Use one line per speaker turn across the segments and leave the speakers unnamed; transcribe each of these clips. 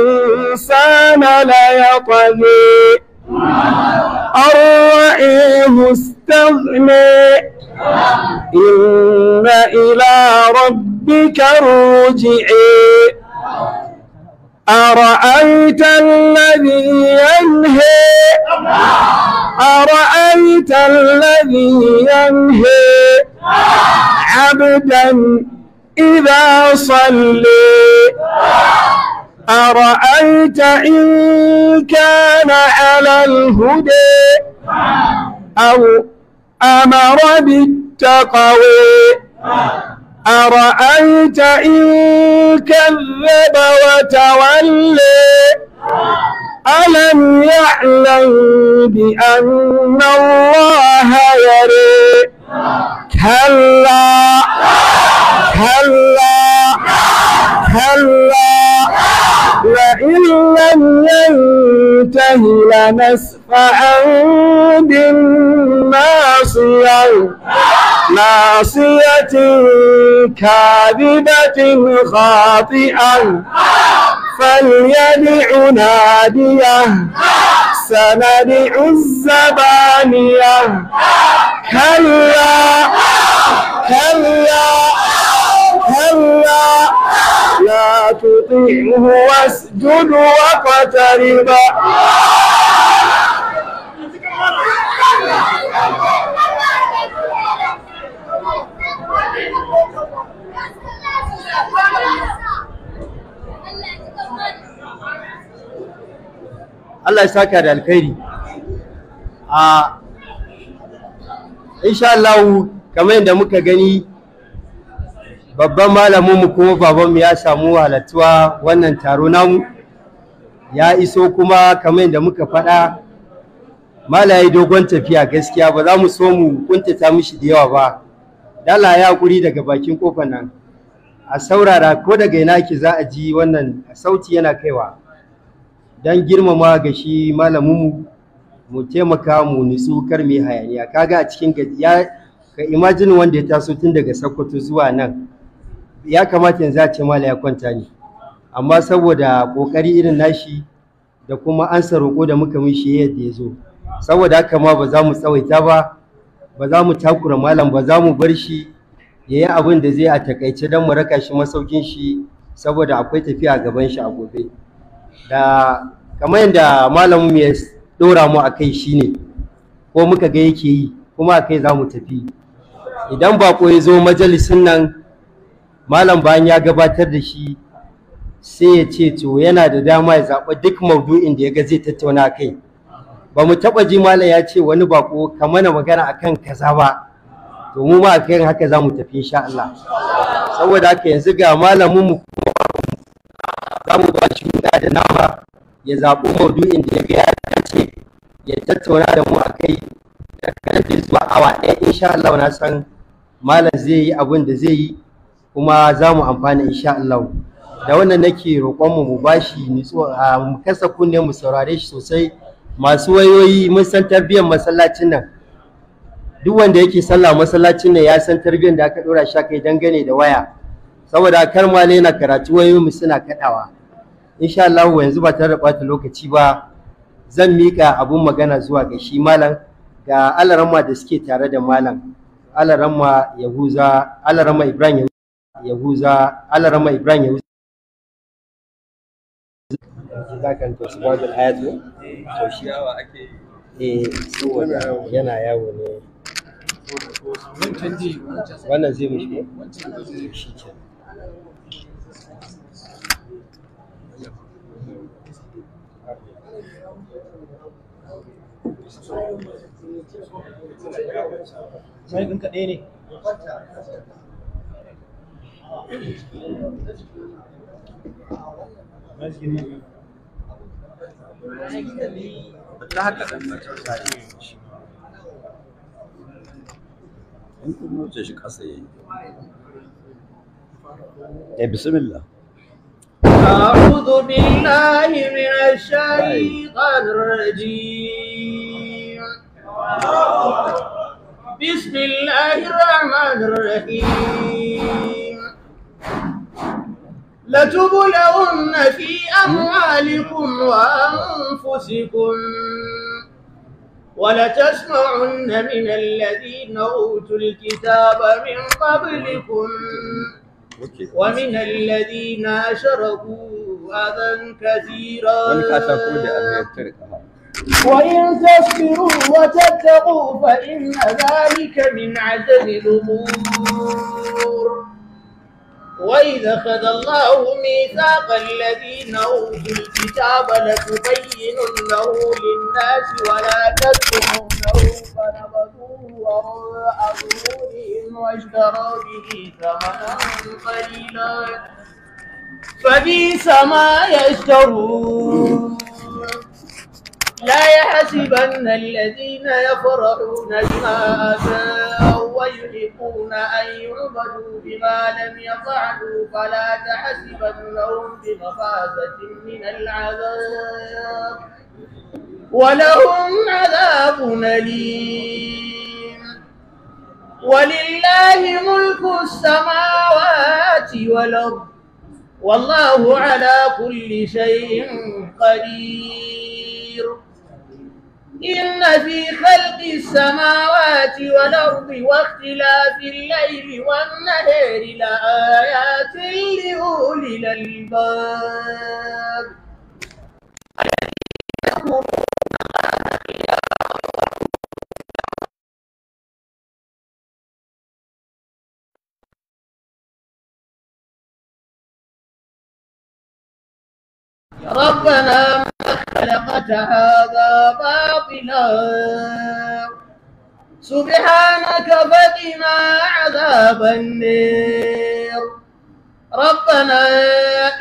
الإنسان ليطغي أن رآه استغنى إن إلى ربك الرجع أرأيت الذي ينهى أرأيت الذي ينهى عبدا إذا صلى أرأيت إن كان على الهدى أو أمر بالتقوى أرأيت إن كذب وتولى ألم يعلم بأن الله يرى كلا كلا كلا لئن لم ينته لنسفعا بالناصية ناصية كاذبة خاطئة فليدع ناديه سندع الزبانية كلا كلا كلا لا تطعه واسجد واقترب Allah ya saka da alkhairi. Insha Allah kamar yadda muka gani babban malaminmu kuma babanmu ya samu halattuwa wannan taro namu ya iso kuma kamar yadda muka faɗa mala yayi dogon tafiya gaskiya ba za mu so mu kuntata mishi da yawa ba. Dala ya hakuri daga bakin kofar nan a saurara ko daga ina ki za a ji wannan sauti yana kaiwa dan girmama ga shi malaminmu mu taimaka mu nutsu kar mai hayaniya kaga a cikin ya ka imagine wanda ya taso tun daga Sokoto zuwa nan ya kamata yanzu a ce mala ya kwanta ne amma saboda kokari irin nashi da kuma ansa roƙo da muka mishi yadda ya zo saboda haka ma ba za mu tsawaita ba ba za mu takura malam ba za mu bar shi ya yi abin da zai a takaice don mu raka shi masaukin shi saboda akwai tafiya gaban shi a gobe da kamar yadda malamin ya ɗora mu a kai shine ko muka ga yake yi kuma a kai za mu tafi idan bako ya zo majalisin nan malam bayan ya gabatar da shi sai ya ce to yana da dama ya zaɓa duk maudu'in da ya ga zai tattauna kai ba mu taɓa ji malam ya ce wani bako ka mana magana akan kaza ba to mu ma akan haka za mu tafi insha Allah saboda haka yanzu ga malamin mu za mu ba shi da nama ya zaɓi maudu'in da ya ga ya dace ya tattauna da mu akai da karfe zuwa awa ɗaya insha Allah na san malam zai yi abin da zai yi kuma za mu amfana insha Allah da wannan nake roƙon mu bashi nutsuwa mu kasa kunne mu saurare shi sosai masu wayoyi mun san tarbiyyar masallacin nan duk wanda yake sallah masallacin nan ya san tarbiyyar da aka dora shi kai dangane da waya saboda kar male na karatu wayoyin mu suna kadawa insha Allah yanzu ba tare da ɓata lokaci ba zan mika abun magana zuwa ga shi malam ga alaramma da suke tare da malam alaramma Yahuza alaramma Ibrahim Yahuza alaramma Ibrahim Yahuza zakan to subhanahu ayatu to shi yawa ake saboda yana yawo ne wannan zai mishi shi ke sai ɗin kaɗai ne ta haka ɗan
in kun wuce shi ƙasa yayi bismillah
أعوذ بالله من الشيطان الرجيم بسم الله الرحمن الرحيم
لتبلغن في أموالكم وأنفسكم ولتسمعن من الذين أوتوا الكتاب من قبلكم ومن الذين أشركوا أذى كثيرا وإن تصبروا وتتقوا فإن ذلك من عزم الأمور وإذا أخذ الله ميثاق الذين أوتوا الكتاب لتبيننه للناس ولا تكتمونه فنبذوه وراء ظهورهم واشتروا به ثمنا قليلا فبئس ما يشترون لا يحسبن الذين يفرحون بما آتاهم ويحبون أن يعبدوا بما لم يفعلوا فلا تحسبنهم بمفازة من العذاب ولهم عذاب أليم ولله ملك السماوات والأرض والله على كل شيء قدير إن في خلق السماوات والأرض واختلاف الليل والنهار لآيات لأولي الألباب ربنا ما خلقت هذا باطلا سبحانك فقنا عذاب النار ربنا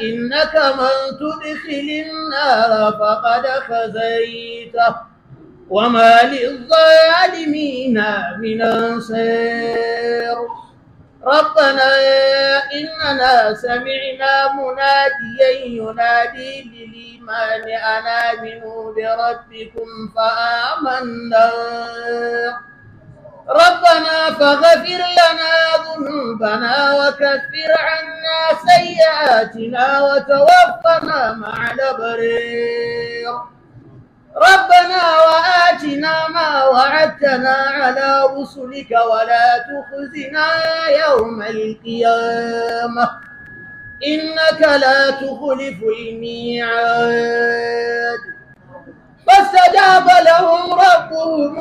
إنك من تدخل النار فقد خزيته وما للظالمين من أنصار ربنا إننا سمعنا مناديا ينادي للإيمان أن آمنوا بربكم فآمنا ربنا فاغفر لنا ذنوبنا وكفر عنا سيئاتنا وتوفنا مع الأبرار ربنا وآتنا ما وعدتنا على رسلك ولا تخزنا يوم القيامة إنك لا تخلف الميعاد فاستجاب لهم ربهم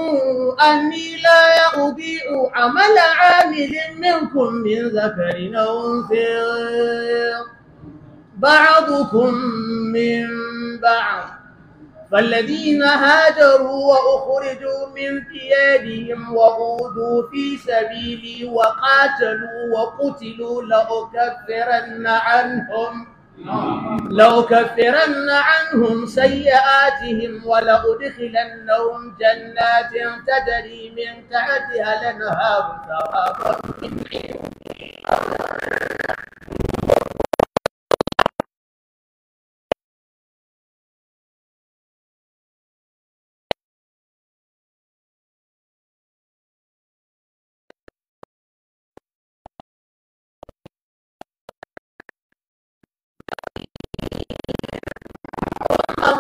أني لا أضيع عمل عامل منكم من ذكر أو أنثى بعضكم من بعض فالذين هاجروا وأخرجوا من ديارهم وأوذوا في سبيلي وقاتلوا وقتلوا لأكفرن عنهم سيئاتهم ولأدخلنهم جنات تجري من تحتها الأنهار ثوابا من عند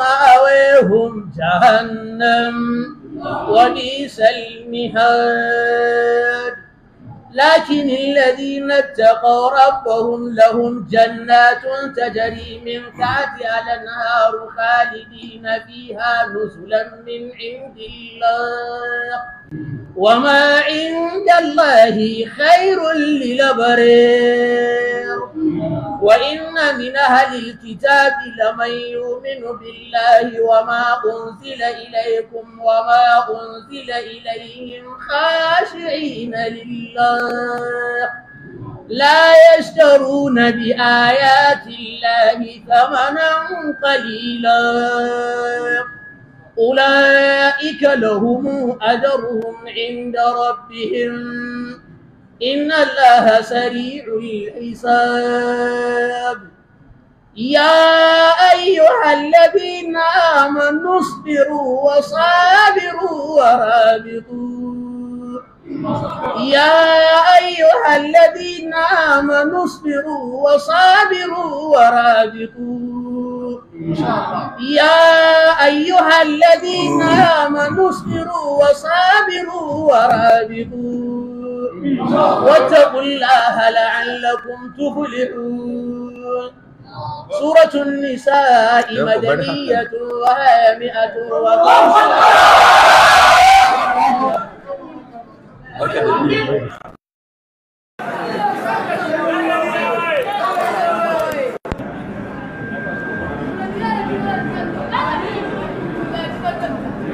مأويهم جهنم وبئس المهاد لكن الذين اتقوا ربهم لهم جنات تجري من تحتها الأنهار خالدين فيها نزلا من عند الله وما عند الله خير للأبرار وإن من أهل الكتاب لمن يؤمن بالله وما أنزل إليكم وما أنزل إليهم خاشعين لله لا يشترون بآيات الله ثمنا قليلا أولئك لهم أجرهم عند ربهم إن الله سريع الحساب يا أيها الذين آمنوا اصبروا وصابروا ورابطوا يا أيها الذين آمنوا اصبروا وصابروا ورابطوا يا أيها الذين آمنوا اصبروا وصابروا ورابطوا واتقوا الله لعلكم تفلحون. سورة النساء مدنية وهي 105.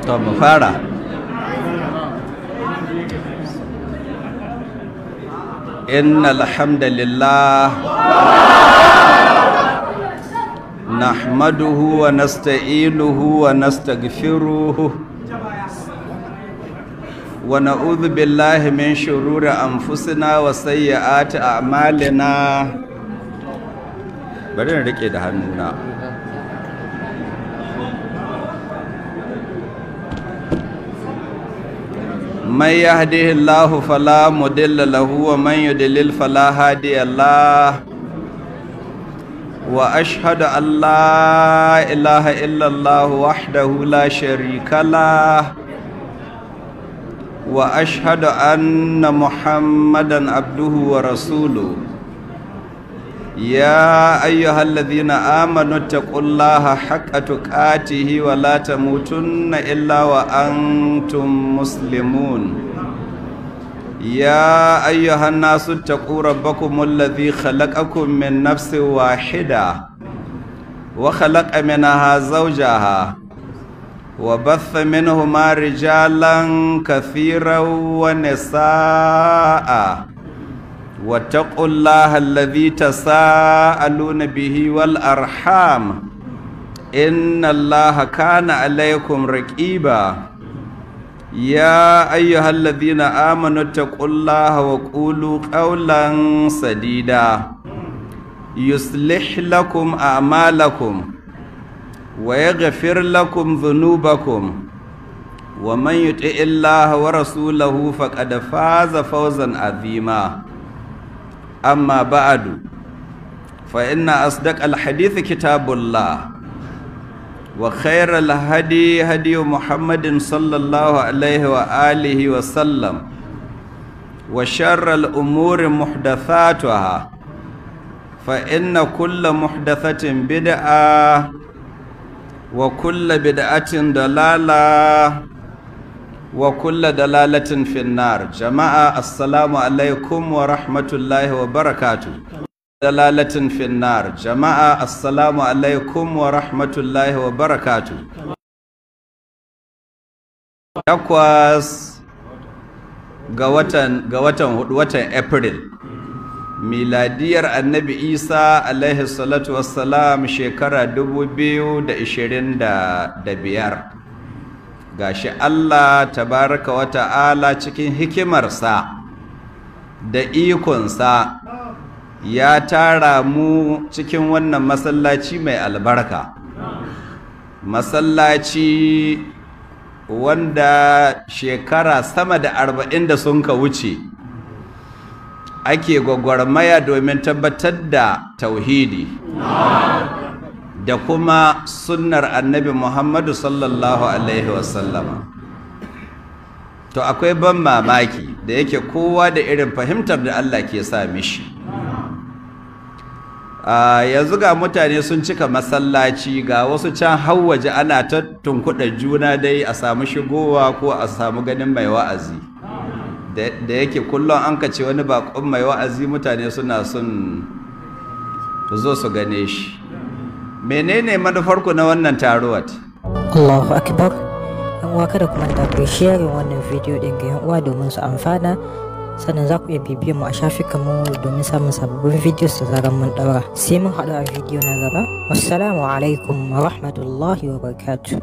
To mu fara. Innal hamdalillah nahmaduhu wa nasta'inuhu wa nastaghfiruh wa na'udhu billahi min shururi anfusina wa sayyiati a'malina. Bari na rike da hannuna. من يهده الله فلا مضل له ومن يضلل فلا هادي له وأشهد أن لا إله إلا الله وحده لا شريك له وأشهد أن محمدا عبده ورسوله. يا أيها الذين آمنوا اتقوا الله حق تقاته ولا تموتن إلا وأنتم مسلمون. يا أيها الناس اتقوا ربكم الذي خلقكم من نفس واحدة وخلق منها زوجها وبث منهما رجالا كثيرا ونساء واتقوا الله الذي تساءلون به والأرحام إن الله كان عليكم رقيبا. يا أيها الذين آمنوا اتقوا الله وقولوا قولا سديدا يصلح لكم أعمالكم ويغفر لكم ذنوبكم ومن يطع الله ورسوله فقد فاز فوزا عظيما. أما بعد فإن أصدق الحديث كتاب الله وخير الهدي هدي محمد صلى الله عليه وآله وسلم وشر الأمور محدثاتها فإن كل محدثة بدعة وكل بدعة ضلالة وكل دلالة في النار. جماعة السلام عليكم ورحمة الله وبركاته. دلالة في النار. جماعة السلام عليكم ورحمة الله وبركاته. Takwas ga watan April miladiyar annabi Isa alaihi salatu wassalam shekara 2025. Gashi Allah tabaraka wa ta'ala cikin hikimarsa da ikonsa ya tara mu cikin wannan masallaci mai albarka, masallaci wanda shekara sama da 40 da sun ka wuce ake gwagwarmaya domin tabbatar da tauhidi da kuma sunnar annabi Muhammadu sallallahu alaihi wasallama. To akwai ban mamaki da yake kowa da irin fahimtar da Allah ke sa mishi. Yanzu ga mutane sun cika masallaci, ga wasu can waje ana ta tunkuɗa juna dai a samu shigowa ko a samu ganin mai wa'azi. Da yake kullum an ka ce wani baƙon mai wa'azi mutane suna son zo su gane shi. Menene manufarku na wannan taruwat?
Allahu akbar. Yan uwa kada ku manta ku share wannan video din ga yan uwa domin su amfana. Sannan za ku iya bibiyar mu a shafukan mu domin samun sababbin videos da zaran mun daura. Sai mun haɗu a video na gaba. Wassalamu alaikum wa rahmatullahi wa barakatuh.